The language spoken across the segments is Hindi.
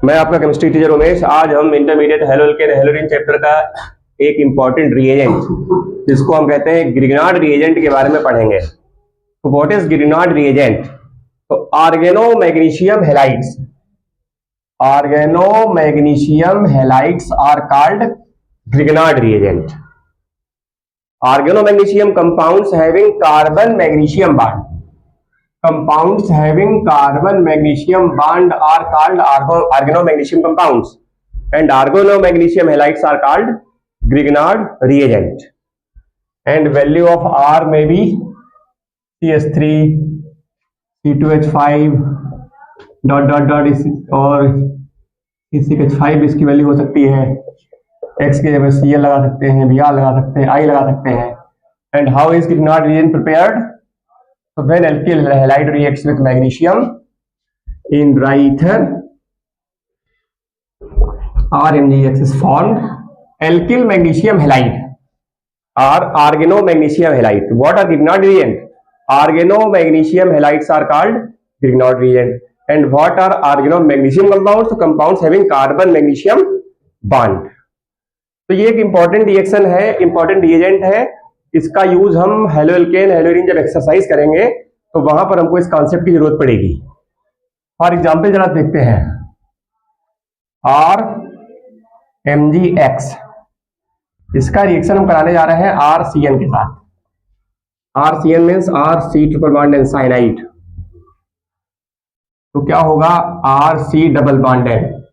मैं आपका केमिस्ट्री टीचर उमेश। आज हम इंटरमीडिएट हेलोल्केन हेलोरीन चैप्टर का एक इंपॉर्टेंट रिएजेंट जिसको हम कहते हैं ग्रिग्नार्ड रिएजेंट के बारे में पढ़ेंगे। तो व्हाट इज ग्रिग्नार्ड रिएजेंट? तो organo magnesium halides, organo magnesium halides are called Grignard reagent. Organo magnesium compounds having carbon magnesium bond, compounds having carbon magnesium bond are called organomagnesium compounds and organomagnesium halides are called Grignard reagent. And value of R may be CS3 C2H5 dot dot dot और C6H5 इसकी वैल्यू हो सकती है। X के जगह Cl लगा सकते हैं, Br लगा सकते हैं, I लगा सकते हैं। And how is Grignard reagent prepared? So when alkyl halide reacts with magnesium in dry ether, RMgX is formed. Alkyl magnesium halide or organomagnesium halide. What are Grignard reagent? Organomagnesium halides are called Grignard reagent. And what are organomagnesium compounds? So compounds having carbon magnesium bond. तो ये एक इंपॉर्टेंट रिएक्शन है, इंपॉर्टेंट रिएजेंट है। इसका यूज हम हेलोल्केन हेलोरीन जब एक्सरसाइज करेंगे तो वहां पर हमको इस कॉन्सेप्ट की जरूरत पड़ेगी। फॉर एग्जांपल जरा देखते हैं, RMgX, इसका रिएक्शन हम कराने जा रहे हैं RCN के साथ। RCN means RC triple bond and cyanide. तो क्या होगा? RC डबल बॉन्ड एंड,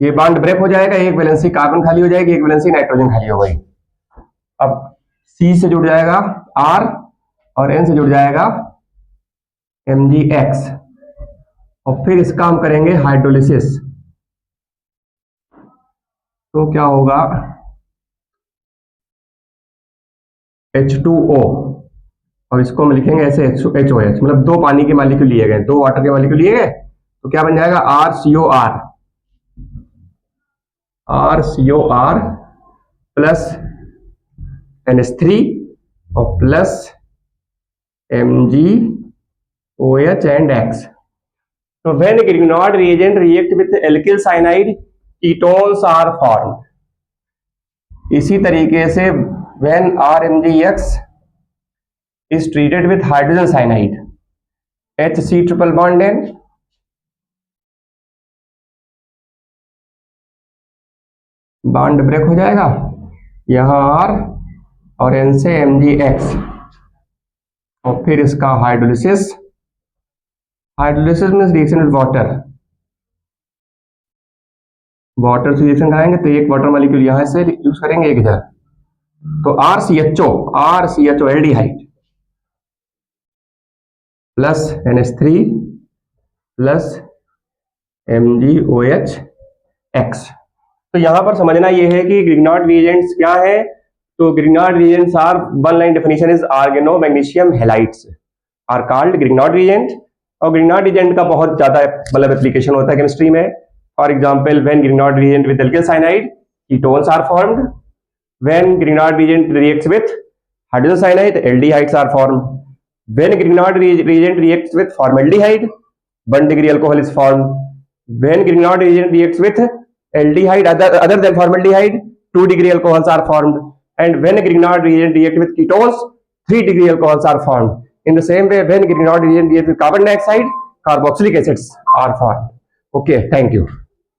ये बॉन्ड ब्रेक हो जाएगा, एक वैलेंसी कार्बन खाली हो जाएगी, एक वैलेंसी नाइट्रोजन खाली हो गई। अब C से जुड़ जाएगा R और N से जुड़ जाएगा MgX और फिर इसका हम करेंगे हाइड्रोलिसिस। तो क्या होगा? H2O और इसको हम लिखेंगे ऐसे HOH, मतलब दो पानी के मॉलिक्यूल लिए गए, दो वाटर के मॉलिक्यूल लिए गए, तो क्या बन जाएगा? RCOR प्लस NH3 और plus MgOH and X. So when Grignard reagent react with alkyl cyanide, ketones are formed. इसी तरीके से when RMgX is treated with hydrogen cyanide, HC triple bond N, bond break हो जाएगा, यहाँ R और N से MgX और फिर इसका hydrolysis. Hydrolysis means reaction with water, water से रिएक्शन कराएंगे तो एक वाटर मॉलिक्यूल यहां से यूज करेंगे, एक इधर, तो RCHO aldehyde plus NH3 plus MgOH X। तो यहां पर समझना यह है कि ग्रिग्नार्ड रिएजेंट्स क्या है। तो Grignard reagents are, one line definition is organo magnesium halides are called Grignard reagent. और ग्रिग्नार्ड रिएजेंट का बहुत ज्यादा मतलब एप्लीकेशन होता है केमिस्ट्री में। For example when Grignard reagent with alkyl cyanide, ketones are formed. When Grignard reagent reacts with hydrogen cyanide, aldehydes are formed. When Grignard reagent reacts with formaldehyde, 1 degree alcohol is formed. When Grignard reagent reacts with aldehyde other than formaldehyde, 2 degree alcohols are formed. And when Grignard reagent reacts with ketones, 3 degree alcohols are formed. In the same way, when Grignard reagent reacts with carbon dioxide, carboxylic acids are formed. Okay, thank you.